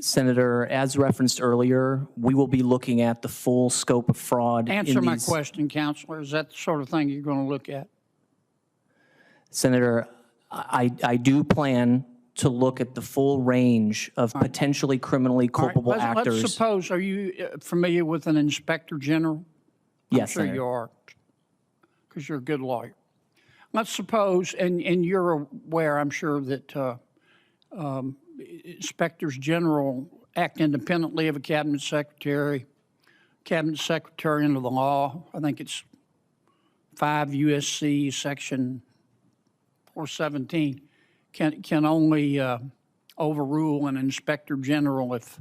Senator, as referenced earlier, we will be looking at the full scope of fraud. Answer my question, Counselor. Is that the sort of thing you're going to look at? Senator, I do plan to look at the full range of potentially criminally culpable actors. Let's suppose, are you familiar with an inspector general? Yes, I'm sure Senator. you are, because you're a good lawyer. Let's suppose, and you're aware, I'm sure, that inspectors general act independently of a cabinet secretary under the law. I think it's 5 U.S.C. section 417 can only overrule an inspector general if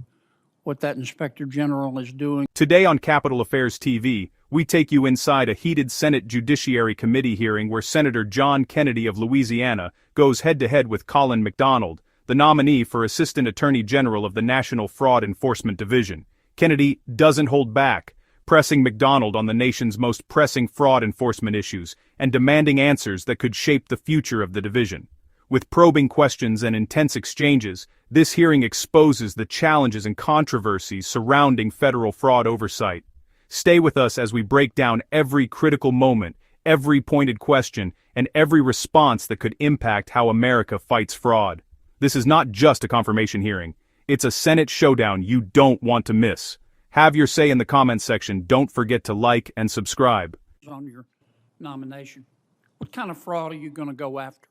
what that inspector general is doing. Today on Capitol Affairs TV, we take you inside a heated Senate Judiciary Committee hearing where Senator John Kennedy of Louisiana goes head-to-head with COLLIN McDonald, the nominee for Assistant Attorney General of the National Fraud Enforcement Division. Kennedy doesn't hold back, pressing McDonald on the nation's most pressing fraud enforcement issues and demanding answers that could shape the future of the division. With probing questions and intense exchanges, this hearing exposes the challenges and controversies surrounding federal fraud oversight. Stay with us as we break down every critical moment, every pointed question, and every response that could impact how America fights fraud. This is not just a confirmation hearing. It's a Senate showdown you don't want to miss. Have your say in the comments section. Don't forget to like and subscribe. On your nomination, what kind of fraud are you going to go after?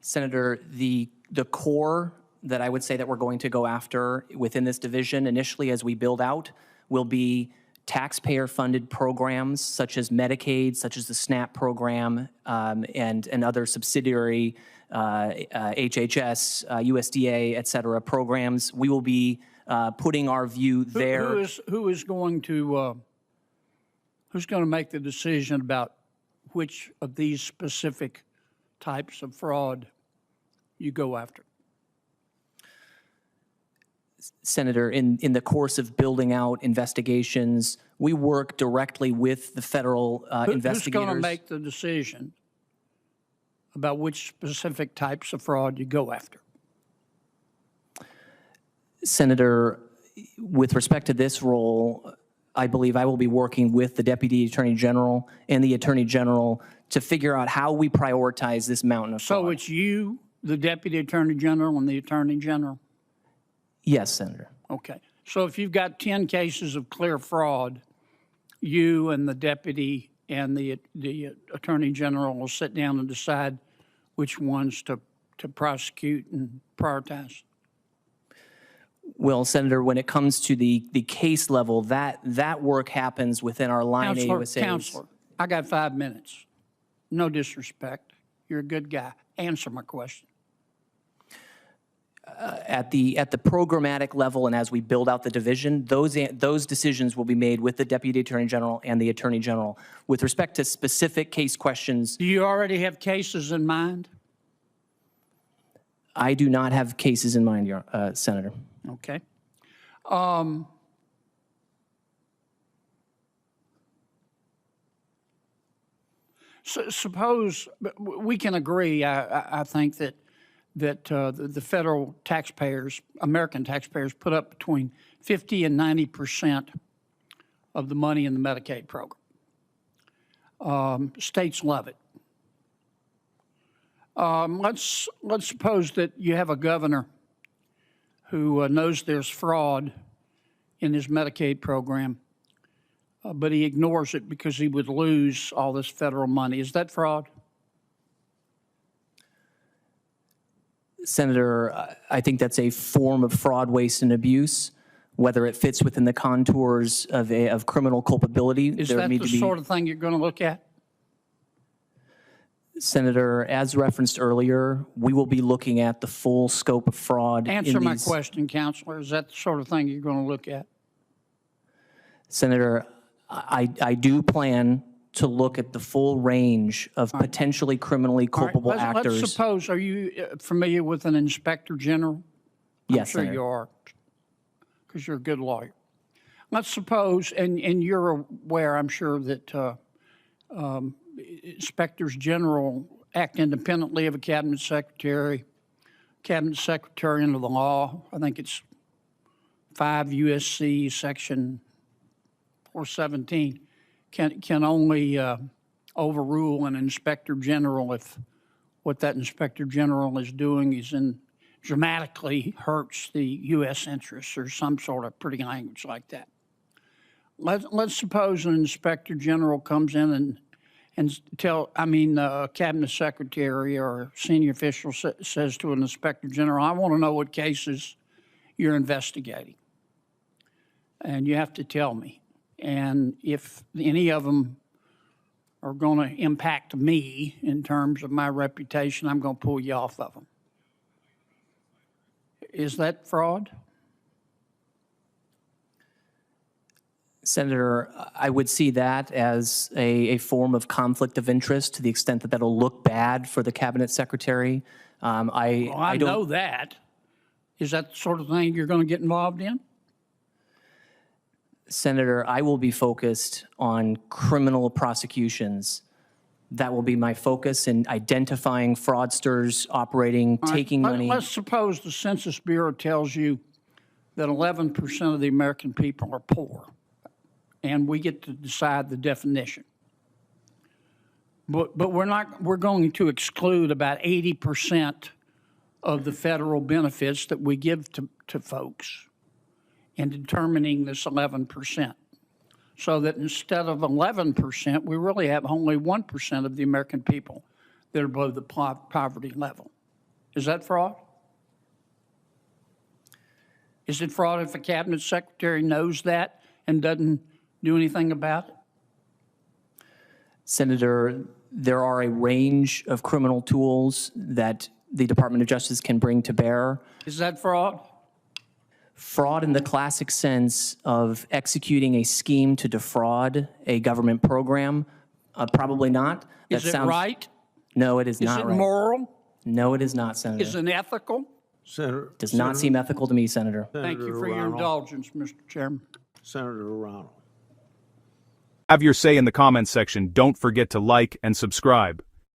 Senator, the core that I would say that we're going to go after within this division initially as we build out will be taxpayer-funded programs such as Medicaid, such as the SNAP program, and other subsidiary HHS, USDA, et cetera, programs. We will be putting our view there. Who's going to make the decision about which of these specific types of fraud you go after? Senator, in the course of building out investigations, we work directly with the federal investigators. Who's going to make the decision about which specific types of fraud you go after? Senator, with respect to this role, I believe I will be working with the Deputy Attorney General and the Attorney General to figure out how we prioritize this mountain of fraud. So it's you, the Deputy Attorney General, and the Attorney General? Yes, Senator. Okay. So if you've got 10 cases of clear fraud, you and the Deputy and the Attorney General will sit down and decide which ones to prosecute and prioritize? Well, Senator, when it comes to the case level, that work happens within our line AUSAs. Counselor, I got 5 minutes. No disrespect. You're a good guy. Answer my question. At the programmatic level and as we build out the division, those decisions will be made with the Deputy Attorney General and the Attorney General. With respect to specific case questions, do you already have cases in mind? I do not have cases in mind, Senator. Okay. So suppose we can agree. I think that the federal taxpayers, American taxpayers, put up between 50 and 90% of the money in the Medicaid program. States love it. Let's suppose that you have a governor who knows there's fraud in his Medicaid program, but he ignores it because he would lose all this federal money. Is that fraud? Senator, I think that's a form of fraud, waste, and abuse. Whether it fits within the contours of criminal culpability, is that the sort of thing you're going to look at? Senator, as referenced earlier, we will be looking at the full scope of fraud. Answer my question, Counselor. Is that the sort of thing you're going to look at? Senator, I do plan to look at the full range of potentially criminally culpable actors. Let's suppose, are you familiar with an inspector general? Yes, I'm sure Senator. you are, because you're a good lawyer. Let's suppose, and you're aware, I'm sure, that inspectors general act independently of a cabinet secretary cabinet secretary under the law. I think it's 5 USC section 417 can only overrule an inspector general if what that inspector general is doing is dramatically hurts the U.S. interests or some sort of pretty language like that. Let's suppose an inspector general comes in and cabinet secretary or senior official says to an inspector general, I want to know what cases you're investigating. And you have to tell me. And if any of them are going to impact me in terms of my reputation, I'm going to pull you off of them. Is that fraud? Senator, I would see that as a form of conflict of interest to the extent that that'll look bad for the cabinet secretary. I know that. Is that the sort of thing you're going to get involved in? Senator, I will be focused on criminal prosecutions. That will be my focus in identifying fraudsters operating, taking money. Let's suppose the Census Bureau tells you that 11% of the American people are poor, and we get to decide the definition. But we're going to exclude about 80% of the federal benefits that we give to folks in determining this 11%. So that instead of 11%, we really have only 1% of the American people that are below the poverty level. Is that fraud? Is it fraud if a cabinet secretary knows that and doesn't do anything about it? Senator, there are a range of criminal tools that the Department of Justice can bring to bear. Is that fraud? Fraud in the classic sense of executing a scheme to defraud a government program, probably not. Is it right? No, it is not right. Is it moral? No, it is not, Senator. Is it ethical? Senator, Does not seem ethical to me, Senator. Thank you for your indulgence, Mr. Chairman. Senator Ronald. Have your say in the comments section. Don't forget to like and subscribe.